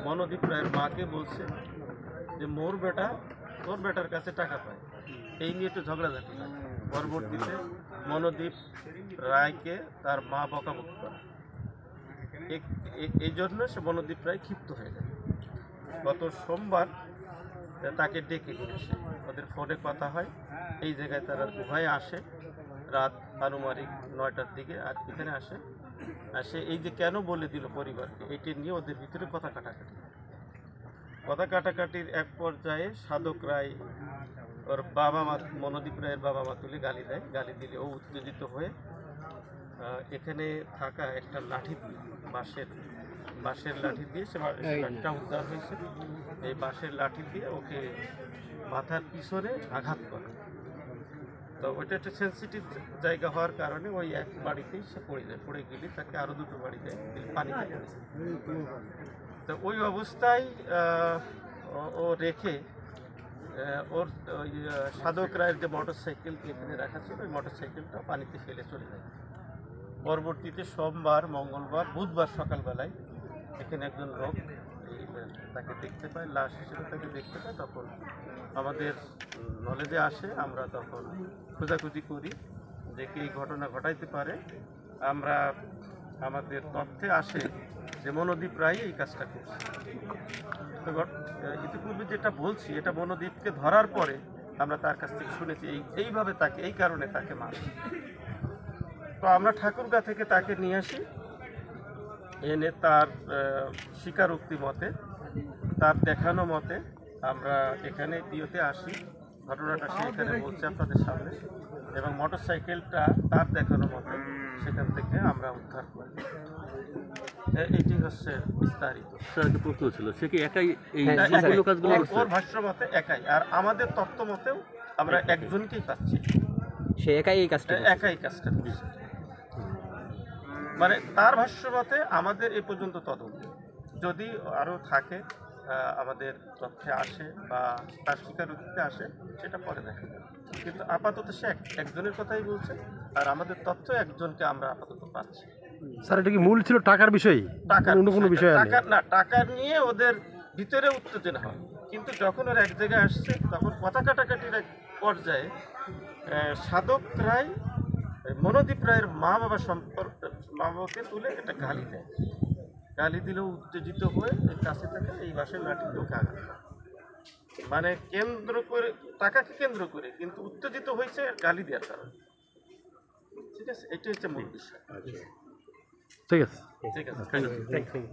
মনোদীপ রায়ের মাকে বলছে যে মোর বেটা তোর বেটার কাছে টাকা পায়, এই নিয়ে একটু ঝগড়াঝাটি হয়। পরবর্তীতে মনোদীপ রায়কে তার মা বকাবকি করে, এই জন্য সে মনোদীপ রায় ক্ষিপ্ত হয়ে যায়। গত সোমবার তাকে ডেকে নিয়ে আসে, ওদের ফোনে কথা হয়, এই জায়গায় তারা উভয়ে আসে রাত আনুমানিক 9টার দিকে। আর এখানে আসে এই যে কেন বলে দিল পরিবারকে, এটি নিয়ে ওদের ভিতরে কথা কাটাকাটির এক পর্যায়ে সাধক রায় ওর বাবা মা, মনোদীপ রায়ের বাবা মা তুলে গালি দেয়। গালি দিলে ও উত্তেজিত হয়ে এখানে থাকা একটা লাঠি দিয়ে, বাঁশের লাঠি দিয়ে, সে লাঠিটা উদ্ধার হয়েছে, এই বাঁশের লাঠি দিয়ে ওকে মাথার পিছনে আঘাত করে। তো ওইটা একটা সেন্সিটিভ জায়গা হওয়ার কারণে ওই এক বাড়িতেই সে পড়ে যায়। পড়ে গেলে তাকে আরও দুটো বাড়িতে পানিতে পড়ে। তো ওই অবস্থায় ও রেখে ওর ওই সাধক রায়ের যে মোটর সাইকেল এখানে রাখা ছিল, ওই মোটর সাইকেলটা পানিতে ফেলে চলে যায়। পরবর্তীতে সোমবার, মঙ্গলবার, বুধবার সকালবেলায় এখানে একজন লোক তাকে দেখতে পায়, লাশ হিসেবে তাকে দেখতে পায়। তখন আমাদের নলেজে আসে, আমরা তখন খোঁজাখুঁজি করি যে কে এই ঘটনা ঘটাইতে পারে। আমাদের তথ্যে আসে যে মনোদীপ রায় এই কাজটা করছে। তো ইতিপূর্বে যেটা বলছি, এটা মনোদীপকে ধরার পরে আমরা তার কাছ থেকে শুনেছি এইভাবে তাকে, এই কারণে তাকে মারে। তো আমরা ঠাকুরগাঁ থেকে তাকে নিয়ে আসি, এনে তার স্বীকারোক্তি মতে, তার দেখানো মতে আমরা এখানে দিওতে আসি। ঘটনাটা সে এখানে বলছে আপনাদের সামনে, এবং মোটর সাইকেলটা তার দেখানো মতে সেখান থেকে আমরা উদ্ধার করি। এটি হচ্ছে বিস্তারিত। একটা প্রশ্ন ছিল, সে কি একাই এই কাজগুলো করছে? ওর ভাষ্য মতে একাই, আর আমাদের তথ্য মতেও আমরা একজনকেই পাচ্ছি, সে একাই এই কাজটা করছে। মানে তার ভাষ্য মতে আমাদের এ পর্যন্ত তদন্ত, যদি আরও থাকে আমাদের তথ্যে আসে বা তার স্বীকারোক্তিতে আসে, সেটা পরে দেখা যাবে। কিন্তু আপাতত সে একজনের কথাই বলছে, আর আমাদের তথ্য একজনকে আমরা আপাতত পাচ্ছি। স্যার, এটা কি মূল ছিল টাকার বিষয়? টাকা নিয়ে ওদের ভিতরে উত্তেজনা হয়, কিন্তু যখন ওরা এক জায়গায় আসছে তখন কথা কাটাকাটির এক পর্যায়ে সাধক রায় মনোদীপ রায়ের মা বাবাকে তুলে একটা গালি দিলেও উত্তেজিত হয়ে এই কাছে থেকে এই বাঁশের লাঠিতে ওকে আঘাত করে। মানে কেন্দ্র করে, টাকাকে কেন্দ্র করে, কিন্তু উত্তেজিত হয়েছে গালি দেওয়ার কারণে। ঠিক আছে, এটাই হচ্ছে মূল বিষয়। ঠিক আছে, থ্যাংক ইউ।